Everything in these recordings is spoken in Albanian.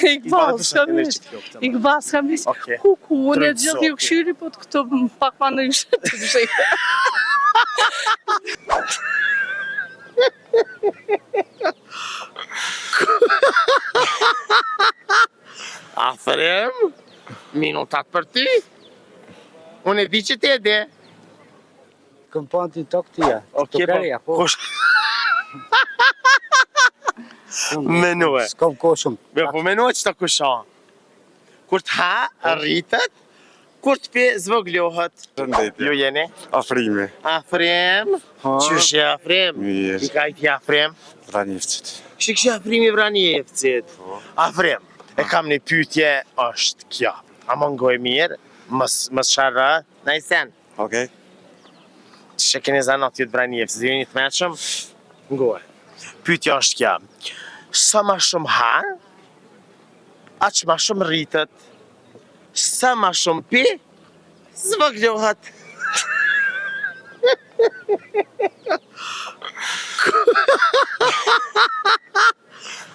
Iqbal, s'kam nis. Kuku, unë e gjithë ju këshyri, po të këto pak ma në ishtë të bëshekë. Afrem, minutat për ty. Unë e di që ti e di. Këm pa në TikTok tia. TikTokerja, po. Menue. S'kam kohë shumë. Po menue që të kushan. Kur të ha, rritet, kur të pi, zvoglohet. Ju jeni? Afrimi. Afrem, qysh e Afrem? Mirë. I ka i ti Afrem? Vranjevcit. Kështë Afrimi Vranjevcit. Afrem, e kam një pytje është kjo. A më ngoj mirë, mës sharra, na i sen. Okej. Që keni zanat ju të Vranjevcit, ju një të meqëm? Ngoj. Pytja është kjo. Sa ma shumë ha, aq ma shumë rritet. Sa ma shumë pi, zvoglohet.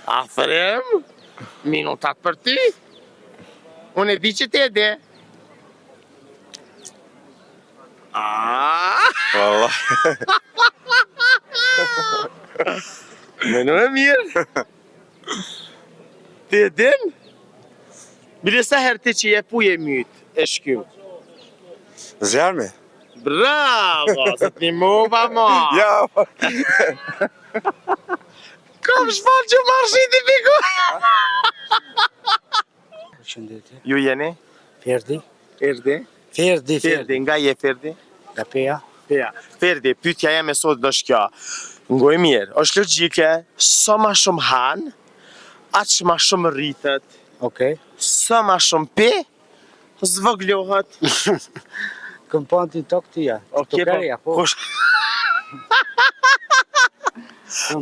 Afrem, minutat për ty. Unë e di që ti e di. Valla. Menu e mirë. Ti e din? Bile sa herë ti që je puje mytë, e shkym. Zjarmi? Bravo, se ti mova ma. Ja, po. Kam shfar që marshit i piku. Shëndetje. Ju jeni? Ferdi. Ferdi? Ferdi. Nga je Ferdi? Nga Peja. Ferdi, pytja jeme sot është kjo. Ngoj mirë, është logjike, sa ma shumë hanë, aq ma shumë rritet. Okej. Sa ma shumë pi, zvoglohet. Këm pa në TikTok tia. TikTokerja, po.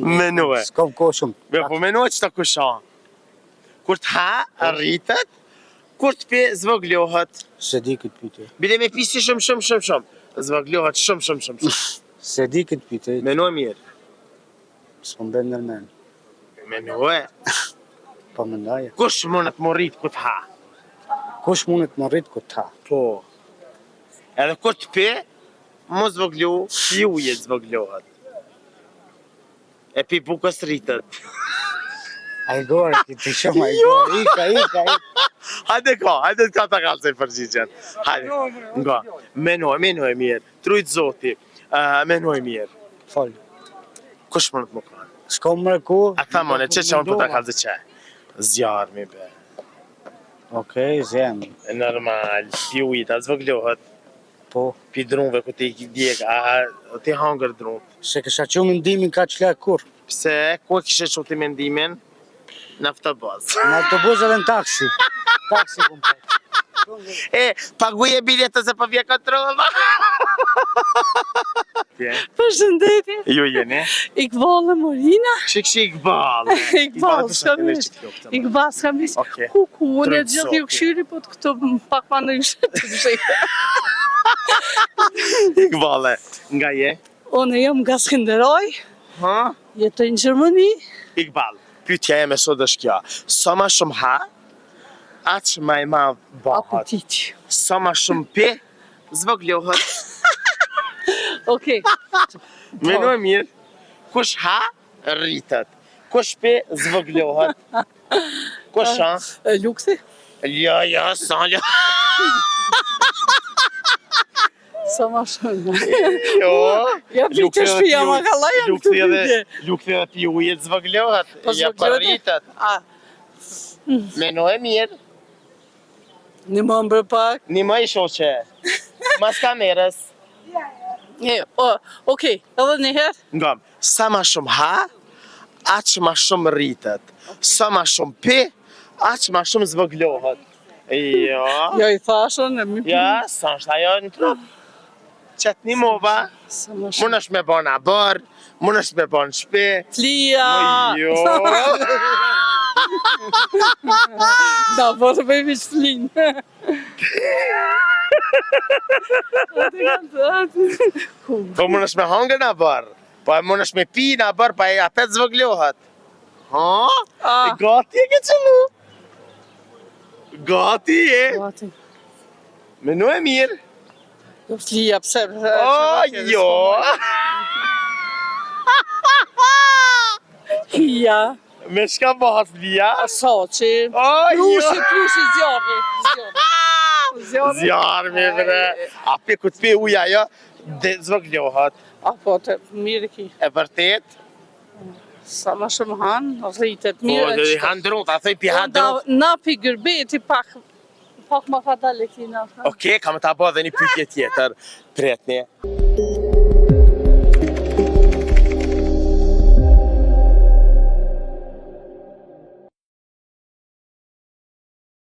Menue. S'kam kohë shumë. Po menue që të kushan. Kur të ha, rritet, kur të pi, zvoglohet. Se di këtë pyte. Bile me pisi shumë. Zvoglohet shumë. Se di këtë pyte. Menue mirë. S'pëm bërë nërmen. Menue. Pa më ndaje. Kush mundet më rritë kur të ha? Kush mundet më rritë këtë ta? Po. Edhe kur të pi, mu zvoglu, pi uje zvoglohet. E pi bukës rritet. A i gore, ti shumë a i gore. Ika. Hajde ka ta kalë se i përgjigjen. Hajde, nga, menoj mirë, trujtë zoti, menoj mirë. Falë. Kush më në të më kanë? S'ka më mërku. A ta mëne, që unë për ta kalë zë që? Zjarë mi be. Okej, zemë. E normal, pi ujta, zvoglohet, Po. pi drunve ku ti djek, ti hangër drun. Se kësha që mendimin ka që lek kur. Pse, ku e kishe që ti mendimin? Në autobus. Në autobus edhe në taksi. Taksi kom për. E, paguje biletës e pa vje kontrola. Përshëndetje. Ju jeni? Iqbal e Morina. Kështë Iqbal. Iqbal, s'kam nis. Kuku, unë e gjithë ju këshyri, po të këto pak ma në ishtë të bëshekë. Iqbale, nga je? Unë jam nga Skënderaj, Ha? jetoj në Gjermani. Iqbal, pyetja e me sot është kjo. Sa ma shumë ha, aq ma e ma bëhat. Apetit. Sa ma shumë pi, zvoglohet. Okej. Menu e mirë, kush ha, rritet. Kush pi, zvoglohet. Kush ha? Luksi? Ja, sa ja. Sa ma shumë. Jo. Ja pitë shpia, ma kalla jam këtu pytje. Lukthi edhe pi ujet zvoglohet. Ja për rritet. Menu e mirë. Një më mbër pak. Një më i shoqe. Mas kamerës. Okej, edhe një herë. Nga, sa ma shumë ha, aq ma shumë rritet. Sa ma shumë pi, aq ma shumë zvoglohet. Jo. Jo i thashën e mi. Ja, sa është ajo në trup. Qëtë një mova, mun është me bon abor, mun është me bon shpi. Flia! Jo. Da, po të bëjmë që flinë. Po mun është me hangër në abor, po mun është me pi në abor, po e apet zvoglohet. Ha? E gati e ke qëllu. Gati e. Gati. Menu e mirë. Do flija pse. Jo. Hija. Me shka bëhat flija? Soqi. Plushi zjarri. Zjarmi, bre. A pe ku të pe uja, jo? Dhe zvëglohat. Apo të mirë ki. E vërtet? Sa ma shumë hanë, rritet Po, mirë. dhe handrot, a thëj pi handrot. Na pi gërbeti pak ma ka dalë e kina. Okej, kam ta bë dhe një pyetje tjetër. Pretni.